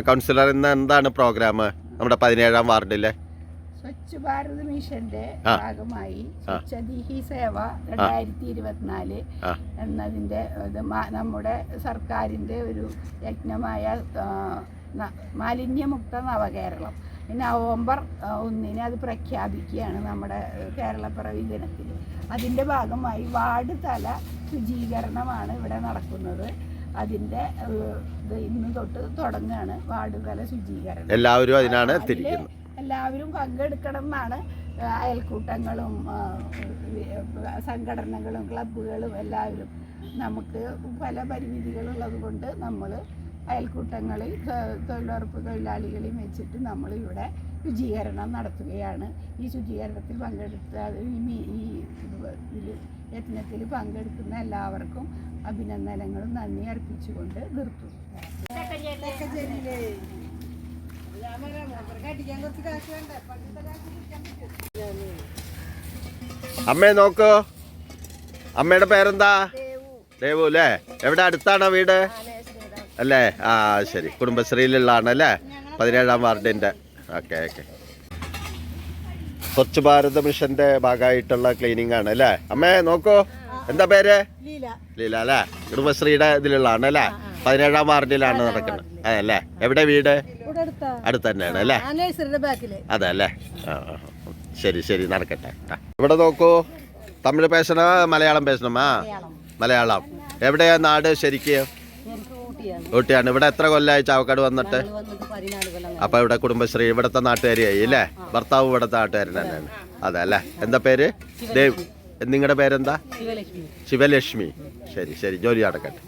Councillor ഇന്ന് എന്താണ് programme നമ്മുടെ 17ാം വാർഡിലെ? സ്വച്ഛ് ഭാരത് മിഷന്റെ ഭാഗമായി സ്വച്ഛതി ഹി സേവ 2024 എന്നതിന്റെ നമ്മുടെ സർക്കാരിന്റെ ഒരു യജ്ഞമായ മാലിന്യമുക്ത നവകേരളം നവംബർ 1 അത് പ്രഖ്യാപിക്കുകയാണ് നമ്മുടെ കേരളപ്പിറവി ദിനത്തിൽ. അതിൻ്റെ ഭാഗമായി വാർഡ് തല ശുചീകരണമാണ് ഇവിടെ നടക്കുന്നത്. അതിൻ്റെ ഇന്ന് തൊട്ട് തുടങ്ങുകയാണ് വാർഡ് തല ശുചീകരണം. എല്ലാവരും അതിനാണ് തിരിക്കുന്നത്. എല്ലാവരും പങ്കെടുക്കണം എന്നാണ് അയൽക്കൂട്ടങ്ങളും സംഘടനകളും ക്ലബ്ബുകളും എല്ലാവരും. നമുക്ക് പല പരിമിതികളുള്ളത് കൊണ്ട് നമ്മൾ അയൽക്കൂട്ടങ്ങളിൽ തൊഴിലുറപ്പ് തൊഴിലാളികളെയും വെച്ചിട്ട് നമ്മൾ ഇവിടെ ശുചീകരണം നടത്തുകയാണ്. ഈ ശുചീകരണത്തിൽ പങ്കെടുത്ത ഈ യജ്ഞത്തിൽ പങ്കെടുക്കുന്ന എല്ലാവർക്കും അഭിനന്ദനങ്ങളും നന്ദി അർപ്പിച്ചുകൊണ്ട് നിർത്തും. അമ്മയെ നോക്കൂ. അമ്മയുടെ പേരെന്താ? ദേവു അല്ലേ? എവിടെ അടുത്താണോ വീട് അല്ലേ? ആ ശരി, കുടുംബശ്രീയിലുള്ളതാണ് അല്ലേ? 17ാം വാർഡിൻ്റെ. Okay okay. സ്വച്ഛ് ഭാരത് മിഷന്റെ ഭാഗമായിട്ടുള്ള ക്ലീനിങ് ആണ് അല്ലേ? അമ്മേ നോക്കൂ. എന്താ പേര്? ലീല അല്ലേ? കുടുംബശ്രീയുടെ ഇതിലുള്ളതാണ് അല്ലേ? 17ാം വാർഡിലാണ് നടക്കുന്നത് അല്ലേ? എവിടെ വീട്? അടുത്ത് തന്നെയാണ് അല്ലേ? അതെ അല്ലേ? ശരി ശരി, നടക്കട്ടെ. ഇവിടെ നോക്കൂ. തമിഴ് പേശണോ മലയാളം പേശണമാ? മലയാളം. എവിടെയാ നാട് ശരിക്കും? ഊട്ടിയാണ്. ഇവിടെ എത്ര കൊല്ലമായി ചാവക്കാട് വന്നിട്ട്? അപ്പൊ ഇവിടെ കുടുംബശ്രീ ഇവിടുത്തെ നാട്ടുകാരിയായി അല്ലേ? ഭർത്താവ് ഇവിടുത്തെ നാട്ടുകാരൻ തന്നെയാണ്. അതെ അല്ലേ? എന്താ പേര്? ദേവ്. നിങ്ങളുടെ പേരെന്താ? ശിവലക്ഷ്മി. ശരി ശരി, ജോലി നടക്കട്ടെ.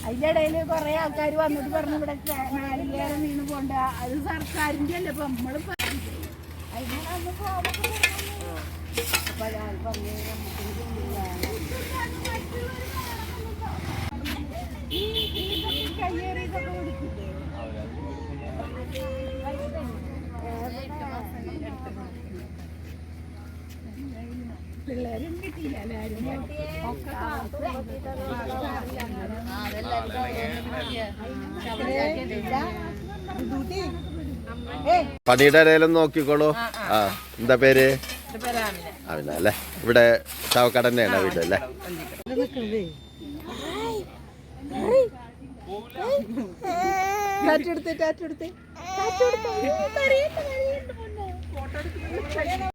അതിന്റെ ഇടയിൽ കുറെ ആൾക്കാർ വന്നിട്ട് പറഞ്ഞു ഇവിടെ നാളികേരം വീണ് പോണ്ട, അത് സർക്കാരിന്റെ അല്ലേ. ഇപ്പൊ നമ്മള് കയ്യേറിയതൊക്കെ കൊടുക്കില്ലേ? പിള്ളേരും കിട്ടിയില്ല. എല്ലാവരും പണിയുടെ ഇടയിലും നോക്കിക്കോളൂ. ആ എന്താ പേര്? അവന അല്ലേ? ഇവിടെ ചാവക്കാട് തന്നെയാണ് വീട് അല്ലേ? ടാറ്റെടുത്ത്